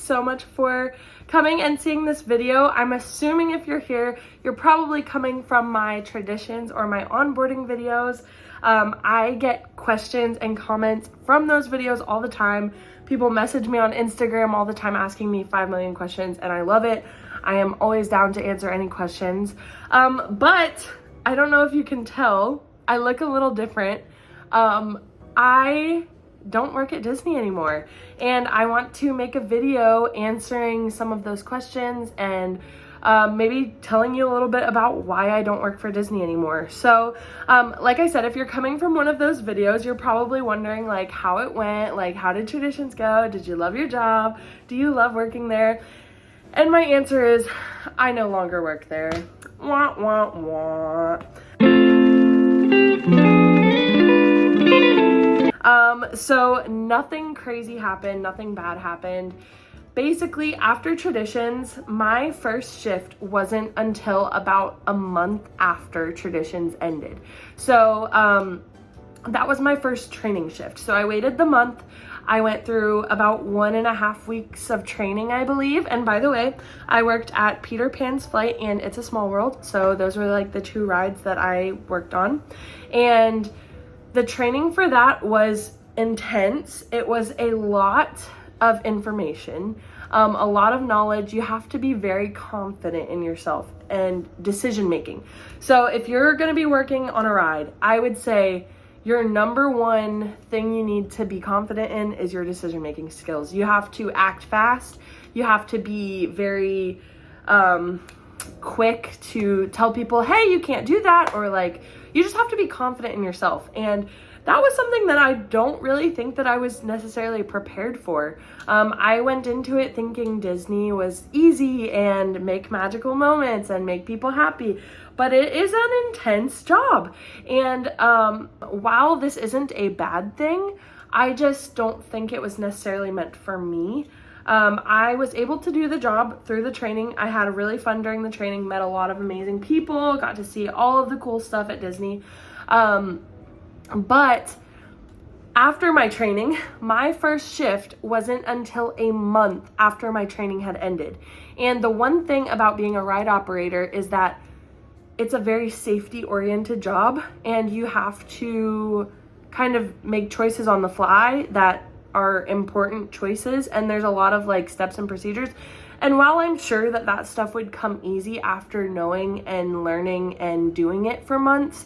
so much for coming and seeing this video. I'm assuming if you're here, you're probably coming from my traditions or my onboarding videos. I get questions and comments from those videos all the time. People message me on Instagram all the time asking me 5 million questions, and I love it. I am always down to answer any questions. But I don't know if you can tell, I look a little different. I don't work at Disney anymore, and I want to make a video answering some of those questions and maybe telling you a little bit about why I don't work for Disney anymore. So like I said, if you're coming from one of those videos, you're probably wondering like how it went, like how did traditions go? Did you love your job? Do you love working there? And my answer is, I no longer work there. Wah, wah, wah. So nothing crazy happened, nothing bad happened. Basically, after Traditions, my first shift wasn't until about a month after Traditions ended. So that was my first training shift. So I waited the month. I went through about 1.5 weeks of training, I believe. And by the way, I worked at Peter Pan's Flight and It's a Small World. So those were like the 2 rides that I worked on. And the training for that was intense. It was a lot of information, a lot of knowledge. You have to be very confident in yourself and decision making. So if you're going to be working on a ride, I would say your number one thing you need to be confident in is your decision-making skills. You have to act fast. You have to be very quick to tell people, hey, you can't do that, or like, you just have to be confident in yourself. And that was something that I don't really think that I was necessarily prepared for. I went into it thinking Disney was easy and make magical moments and make people happy, but it is an intense job. And while this isn't a bad thing, I just don't think it was necessarily meant for me. I was able to do the job through the training. I had really fun during the training, met a lot of amazing people, got to see all of the cool stuff at Disney. But after my training, my first shift wasn't until a month after my training had ended. And the one thing about being a ride operator is that it's a very safety-oriented job, and you have to kind of make choices on the fly that are important choices, and there's a lot of like steps and procedures. And while I'm sure that that stuff would come easy after knowing and learning and doing it for months,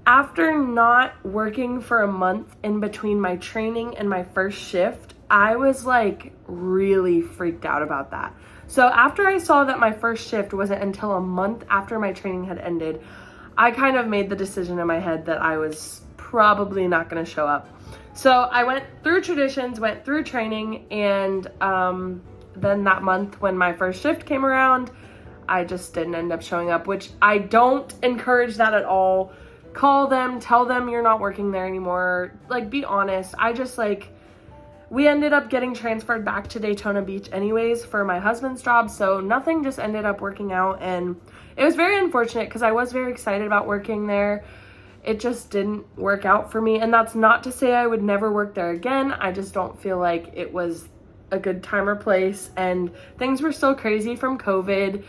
after not working for a month in between my training and my first shift, I was like really freaked out about that. So after I saw that my first shift wasn't until a month after my training had ended, I kind of made the decision in my head that I was probably not going to show up. So I went through Traditions, went through training, and then that month when my first shift came around, I just didn't end up showing up, which I don't encourage that at all. Call them, tell them you're not working there anymore. Like, be honest. We ended up getting transferred back to Daytona Beach anyways for my husband's job, so nothing just ended up working out, and it was very unfortunate because I was very excited about working there. It just didn't work out for me, and that's not to say I would never work there again. I just don't feel like it was a good time or place, and things were still crazy from COVID.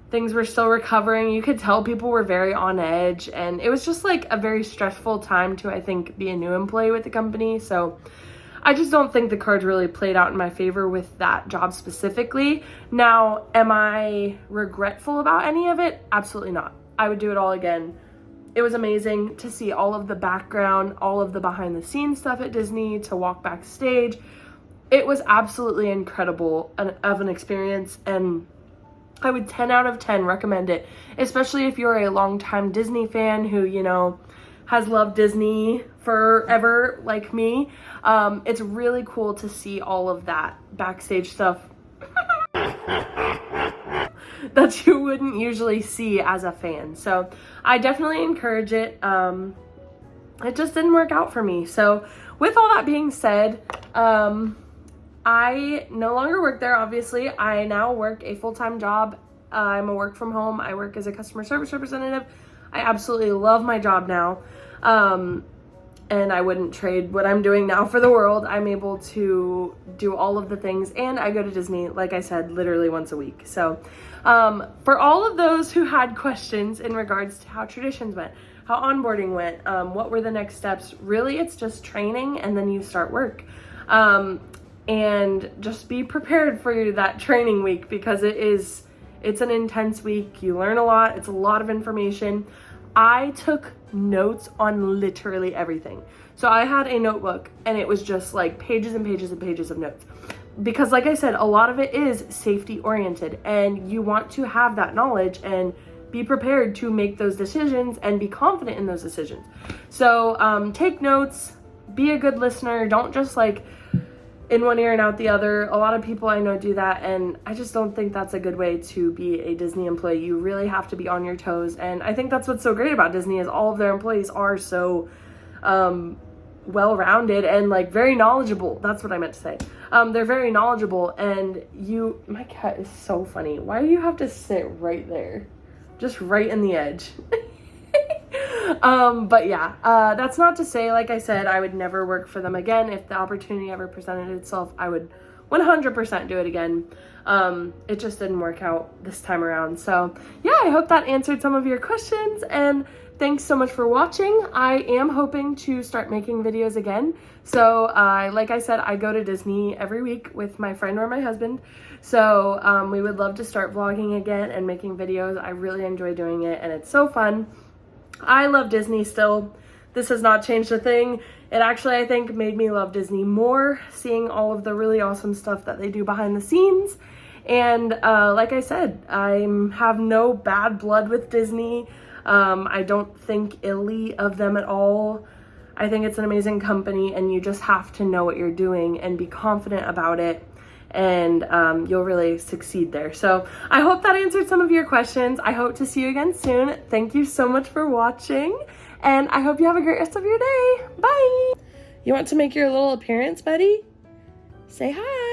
Things were still recovering. You could tell people were very on edge, and it was just like a very stressful time to, I think, be a new employee with the company. So I just don't think the cards really played out in my favor with that job specifically. Now, am I regretful about any of it? Absolutely not. I would do it all again. It was amazing to see all of the background, all of the behind the scenes stuff at Disney, to walk backstage. It was absolutely incredible of an experience, and I would 10 out of 10 recommend it, especially if you're a longtime Disney fan who, you know, has loved Disney forever like me. It's really cool to see all of that backstage stuff that you wouldn't usually see as a fan. So I definitely encourage it. It just didn't work out for me. So with all that being said, I no longer work there, obviously. I now work a full-time job. I'm a work from home. I work as a customer service representative. I absolutely love my job now. and I wouldn't trade what I'm doing now for the world. I'm able to do all of the things, and I go to Disney, like I said, literally once a week. So for all of those who had questions in regards to how traditions went, how onboarding went, what were the next steps, really it's just training and then you start work. And just be prepared for that training week, because it's an intense week. You learn a lot. It's a lot of information. I took notes on literally everything. So I had a notebook and it was just like pages and pages and pages of notes. Because like I said, a lot of it is safety oriented, and you want to have that knowledge and be prepared to make those decisions and be confident in those decisions. So take notes, be a good listener. Don't just like in one ear and out the other. A lot of people I know do that, and I just don't think that's a good way to be a Disney employee. You really have to be on your toes, and I think that's what's so great about Disney is all of their employees are so well-rounded and like very knowledgeable. That's what I meant to say. They're very knowledgeable, and my cat is so funny. Why do you have to sit right there? Just right in the edge. But yeah, that's not to say, like I said, I would never work for them again. If the opportunity ever presented itself, I would 100% do it again. It just didn't work out this time around. So yeah, I hope that answered some of your questions, and thanks so much for watching. I am hoping to start making videos again. So like I said, I go to Disney every week with my friend or my husband. So we would love to start vlogging again and making videos. I really enjoy doing it, and it's so fun. I love Disney still. This has not changed a thing. It actually, I think, made me love Disney more, seeing all of the really awesome stuff that they do behind the scenes. And like I said, I have no bad blood with Disney. I don't think illy of them at all. I think it's an amazing company, and you just have to know what you're doing and be confident about it, and you'll really succeed there. So I hope that answered some of your questions. I hope to see you again soon. Thank you so much for watching, and I hope you have a great rest of your day. Bye. You want to make your little appearance, buddy? Say hi.